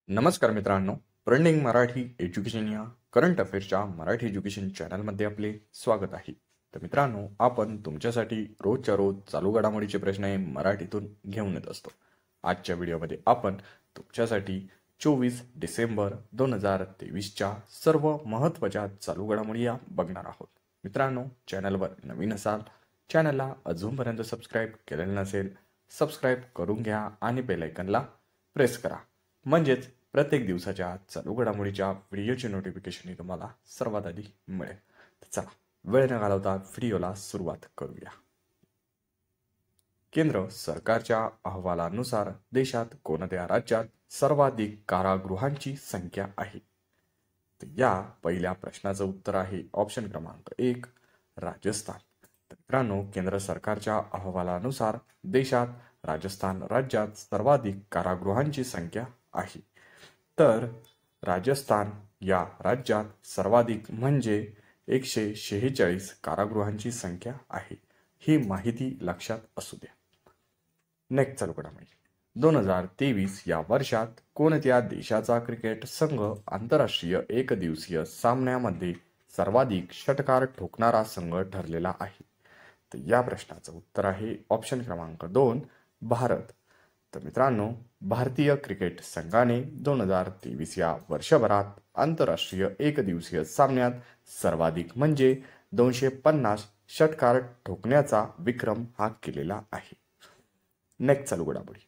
नमस्कार मित्रांनो, trending Marathi education या करंट अफेअर्सच्या मराठी एज्युकेशन चॅनलमध्ये आपले स्वागत आहे. तर मित्रांनो, आपण तुमच्यासाठी रोजच्या रोज चालू घडामोडीचे प्रश्न हे मराठीतून घेऊन येत असतो. आजच्या व्हिडिओमध्ये आपण तुमच्यासाठी 24 डिसेंबर 2023च्या सर्व महत्त्वाच्या चालू घडामोडी या बघणार आहोत. मित्रांनो, चॅनलवर नवीन असाल, चॅनलला अजूनपर्यंत सबस्क्राईब केलेलं नसेल, सबस्क्राईब करून घ्या आणि बेल आयकनला प्रेस करा. म्हणजेच प्रत्येक दिवसाच्या चालू घडामोडीच्या व्हिडिओची नोटिफिकेशन ही तुम्हाला सर्वात आधी मिळेल. तर चला, वेळ न घालवता व्हिडिओला सुरुवात करूया. केंद्र सरकारच्या अहवालानुसार देशात कोणत्या राज्यात सर्वाधिक कारागृहांची संख्या आहे? तर या पहिल्या प्रश्नाचं उत्तर आहे ऑप्शन क्रमांक 1, राजस्थान. तर मित्रांनो, केंद्र सरकारच्या अहवालानुसार देशात राजस्थान राज्यात सर्वाधिक कारागृहांची संख्या आहे. तर राजस्थान या राज्यात सर्वाधिक म्हणजे 146 कारागृहांची संख्या आहे. ही माहिती लक्षात असू द्या. नेक्स्ट चालू घडामोडी. 2023 या वर्षात कोणत्या देशाचा क्रिकेट संघ आंतरराष्ट्रीय एकदिवसीय सामन्यामध्ये सर्वाधिक षटकार ठोकणारा संघ ठरलेला आहे? तर या प्रश्नाचं उत्तर आहे ऑप्शन क्रमांक 2, भारत. तर मित्रांनो, भारतीय क्रिकेट संघाने 2023 या वर्षभरात आंतरराष्ट्रीय एकदिवसीय सामन्यात सर्वाधिक म्हणजे 250 षटकार ठोकण्याचा विक्रम हा केलेला आहे. नेक्स्ट चालू घडामोडी.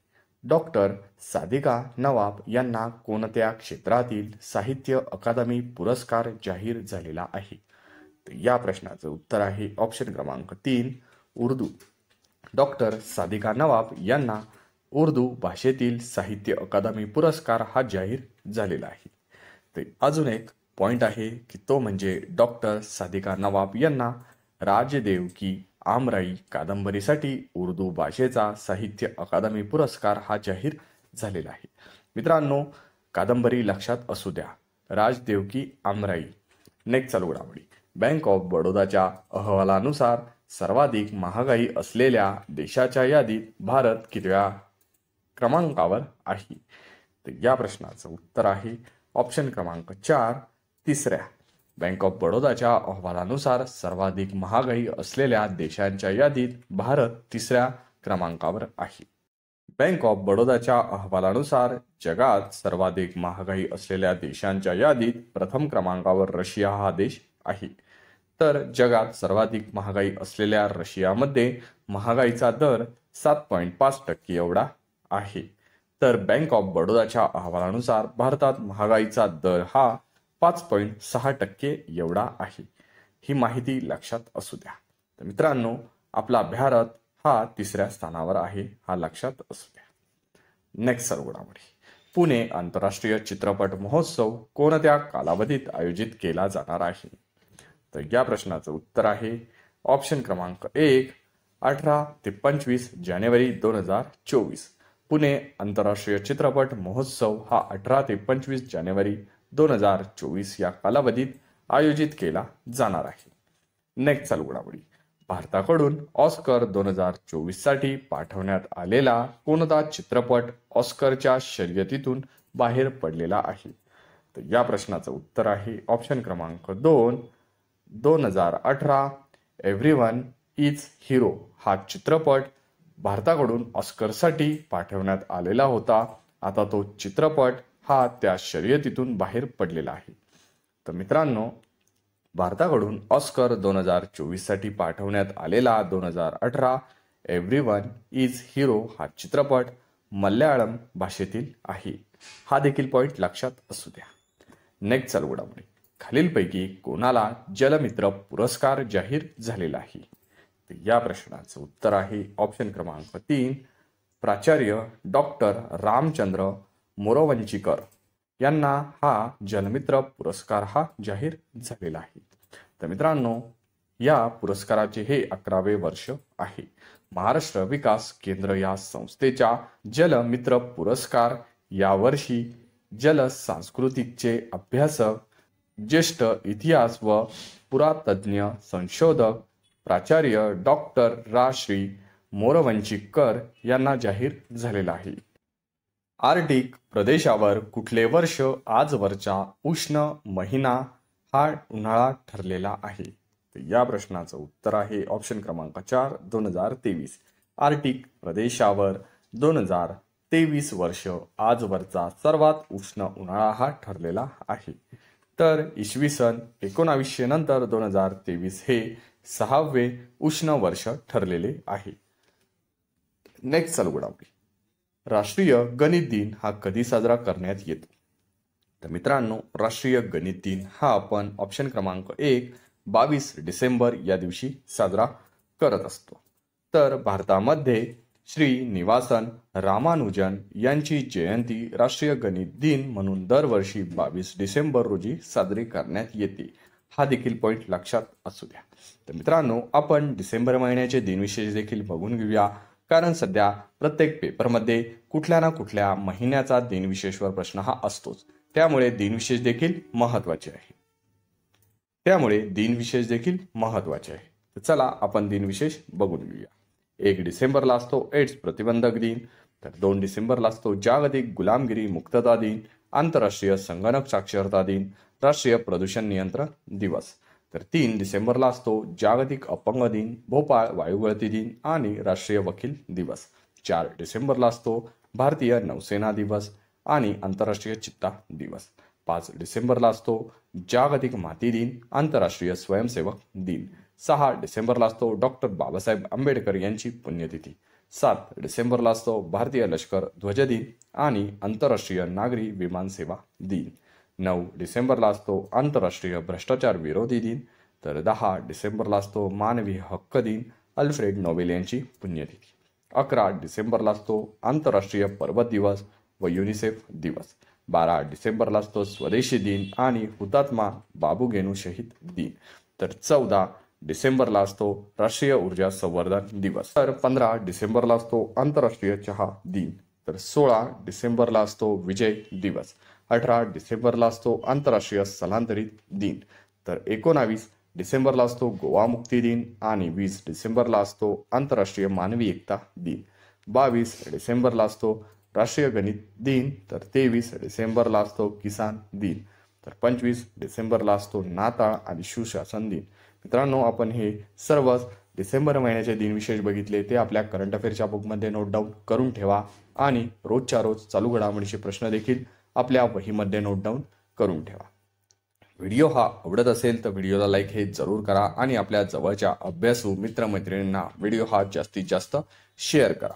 डॉक्टर सादिका नवाब यांना कोणत्या क्षेत्रातील साहित्य अकादमी पुरस्कार जाहीर झालेला आहे? तर या प्रश्नाचं उत्तर आहे ऑप्शन क्रमांक 3, उर्दू. डॉक्टर सादिका नवाब यांना उर्दू भाषेतील साहित्य अकादमी पुरस्कार हा जाहीर झालेला आहे. तर अजून एक पॉइंट आहे की तो म्हणजे डॉक्टर सादिका नवाब यांना राजदेव की आमराई कादंबरीसाठी उर्दू भाषेचा साहित्य अकादमी पुरस्कार हा जाहीर झालेला आहे. मित्रांनो, कादंबरी लक्षात असू द्या, राजदेव की आमराई. नेक्स्ट चालू घडामोडी. बँक ऑफ बडोदाच्या अहवालानुसार सर्वाधिक महागाई असलेल्या देशाच्या यादीत भारत कितव्या क्रमांकावर आहे? तर या प्रश्नाचं उत्तर आहे ऑप्शन क्रमांक 4, तिसऱ्या. बँक ऑफ बडोदाच्या अहवालानुसार सर्वाधिक महागाई असलेल्या देशांच्या यादीत भारत 3ऱ्या क्रमांकावर आहे. बँक ऑफ बडोदाच्या अहवालानुसार जगात सर्वाधिक महागाई असलेल्या देशांच्या यादीत प्रथम क्रमांकावर रशिया हा देश आहे. तर जगात सर्वाधिक महागाई असलेल्या रशियामध्ये महागाईचा दर 7.5% एवढा आहे. तर बँक ऑफ बडोदाच्या अहवालानुसार भारतात महागाईचा दर हा 5.6% एवढा आहे. ही माहिती लक्षात असू द्या. तर मित्रांनो, आपला भारत हा 3ऱ्या स्थानावर आहे, हा लक्षात असू द्या. नेक्स्ट सर्व घडामोडी. पुणे आंतरराष्ट्रीय चित्रपट महोत्सव कोणत्या कालावधीत आयोजित केला जाणार आहे? तर या प्रश्नाचं उत्तर आहे ऑप्शन क्रमांक 1, 18 ते 25 जानेवारी 2024. पुणे आंतरराष्ट्रीय चित्रपट महोत्सव हा 18 ते 25 जानेवारी 2024 या कालावधीत आयोजित केला जाणार आहे. नेक्स्ट चालू घडामोडी. भारताकडून ऑस्कर 2024 साठी पाठवण्यात आलेला कोणता चित्रपट ऑस्करच्या शर्यतीतून बाहेर पडलेला आहे? तर या प्रश्नाचं उत्तर आहे ऑप्शन क्रमांक 2, 2018 एव्हरीवन इज हिरो हा चित्रपट भारताकडून ऑस्करसाठी पाठवण्यात आलेला होता. आता तो चित्रपट हा त्या शर्यतीतून बाहेर पडलेला आहे. तर मित्रांनो, भारताकडून ऑस्कर 2024 साठी पाठवण्यात आलेला 2018 एव्हरीवन इज हिरो हा चित्रपट मल्याळम भाषेतील आहे. हा देखील पॉइंट लक्षात असू द्या. नेक्स्ट चालू घडामोडी. खालीलपैकी कोणाला जलमित्र पुरस्कार जाहीर झालेला आहे? तर या प्रश्नाचं उत्तर आहे ऑप्शन क्रमांक 3, प्राचार्य डॉक्टर रामचंद्र मोरवंचीकर यांना हा जलमित्र पुरस्कार हा जाहीर झालेला आहे. तर मित्रांनो, या पुरस्काराचे हे 11वे वर्ष आहे. महाराष्ट्र विकास केंद्र या संस्थेच्या जलमित्र पुरस्कार यावर्षी जल सांस्कृतिकचे अभ्यासक, ज्येष्ठ इतिहास व पुरातत्त्व संशोधक प्राचार्य डॉक्टर श्री मोरवंचीकर यांना जाहीर झालेला आहे. आर्क्टिक प्रदेशावर कुठले वर्ष आजवरचा उष्ण महिना हा उन्हाळा ठरलेला आहे? तर या प्रश्नाचं उत्तर आहे ऑप्शन क्रमांक 4 2023. आर्क्टिक प्रदेशावर 2023 वर्ष आजवरचा सर्वात उष्ण उन्हाळा हा ठरलेला आहे. तर इसवी सन 1900 नंतर 2023 हे 6वे उष्ण वर्ष ठरलेले आहे. नेक्स्ट चालू घडामोडी. राष्ट्रीय गणित दिन हा कधी साजरा करण्यात येतो? तर मित्रांनो, राष्ट्रीय गणित दिन हा आपण ऑप्शन क्रमांक 1 22 डिसेंबर या दिवशी साजरा करत असतो. तर भारतामध्ये श्रीनिवासन रामानुजन यांची जयंती राष्ट्रीय गणित दिन म्हणून दरवर्षी 22 डिसेंबर रोजी साजरी करण्यात येते. हा देखील पॉईंट लक्षात असू द्या. तर मित्रांनो, आपण डिसेंबर महिन्याचे दिनविशेष देखील बघून घेऊया, कारण सध्या प्रत्येक पेपरमध्ये कुठल्या ना कुठल्या महिन्याचा दिनविशेषवर प्रश्न हा असतोच. त्यामुळे दिनविशेष देखील महत्त्वाचे आहे. तर चला आपण दिनविशेष बघून घेऊया. 1 डिसेंबरला असतो एड्स प्रतिबंधक दिन. तर 2 डिसेंबरला असतो जागतिक गुलामगिरी मुक्तता दिन, आंतरराष्ट्रीय संगणक साक्षरता दिन, राष्ट्रीय प्रदूषण नियंत्रण दिवस. तर 3 डिसेंबरला असतो जागतिक अपंग दिन, भोपाळ वायुगळती दिन आणि राष्ट्रीय वकील दिवस. 4 डिसेंबरला असतो भारतीय नौसेना दिवस आणि आंतरराष्ट्रीय चित्ता दिवस. 5 डिसेंबरला असतो जागतिक माती दिन, आंतरराष्ट्रीय स्वयंसेवक दिन. 6 डिसेंबरला असतो डॉक्टर बाबासाहेब आंबेडकर यांची पुण्यतिथी. 7 डिसेंबरला असतो भारतीय लष्कर ध्वज दिन आणि आंतरराष्ट्रीय नागरी विमान सेवा दिन. 9 डिसेंबरला असतो आंतरराष्ट्रीय भ्रष्टाचार विरोधी दिन. तर 10 डिसेंबरला असतो मानवी हक्क दिन, अल्फ्रेड नोबेल यांची पुण्यतिथी. 11 डिसेंबरला असतो आंतरराष्ट्रीय पर्वत दिवस व युनिसेफ दिवस. 12 डिसेंबरला असतो स्वदेशी दिन आणि हुतात्मा बाबू गेनू शहीद दिन. तर 14 डिसेंबरला असतो राष्ट्रीय ऊर्जा संवर्धन दिवस. तर 15 डिसेंबरला असतो आंतरराष्ट्रीय चहा दिन. तर 16 डिसेंबरला असतो विजय दिवस. 18 डिसेंबरला असतो आंतरराष्ट्रीय स्थलांतरित दिन. तर 19 डिसेंबरला असतो गोवा मुक्ती दिन आणि 20 डिसेंबरला असतो आंतरराष्ट्रीय मानवी एकता दिन. 22 डिसेंबरला असतो राष्ट्रीय गणित दिन. तर 23 डिसेंबरला असतो किसान दिन. तर 25 डिसेंबरला असतो नाताळ आणि सुशासन दिन. मित्रांनो, आपण हे सर्व डिसेंबर महिन्याचे दिनविशेष बघितले, ते आपल्या करंट अफेअरच्या बुकमध्ये नोट डाऊन करून ठेवा आणि रोजच्या रोज चालू घडामोडीचे प्रश्न देखील आपल्या वहीमध्ये नोट डाऊन करून ठेवा. व्हिडिओ हा आवडत असेल तर व्हिडिओला लाईक हे जरूर करा आणि आपल्या जवळच्या अभ्यासू मित्रमैत्रिणींना व्हिडिओ हा जास्तीत जास्त शेअर करा.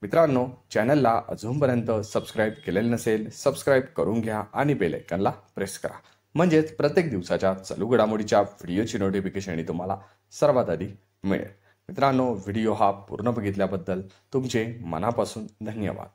मित्रांनो, चॅनलला अजूनपर्यंत सबस्क्राईब केलेलं नसेल, सबस्क्राईब करून घ्या आणि बेल आयकॉनला प्रेस करा. म्हणजेच प्रत्येक दिवसाच्या चालू घडामोडीच्या व्हिडिओची नोटिफिकेशन तुम्हाला सर्वात आधी मिळेल. मित्रांनो, व्हिडिओ हा पूर्ण बघितल्याबद्दल तुमचे मनापासून धन्यवाद.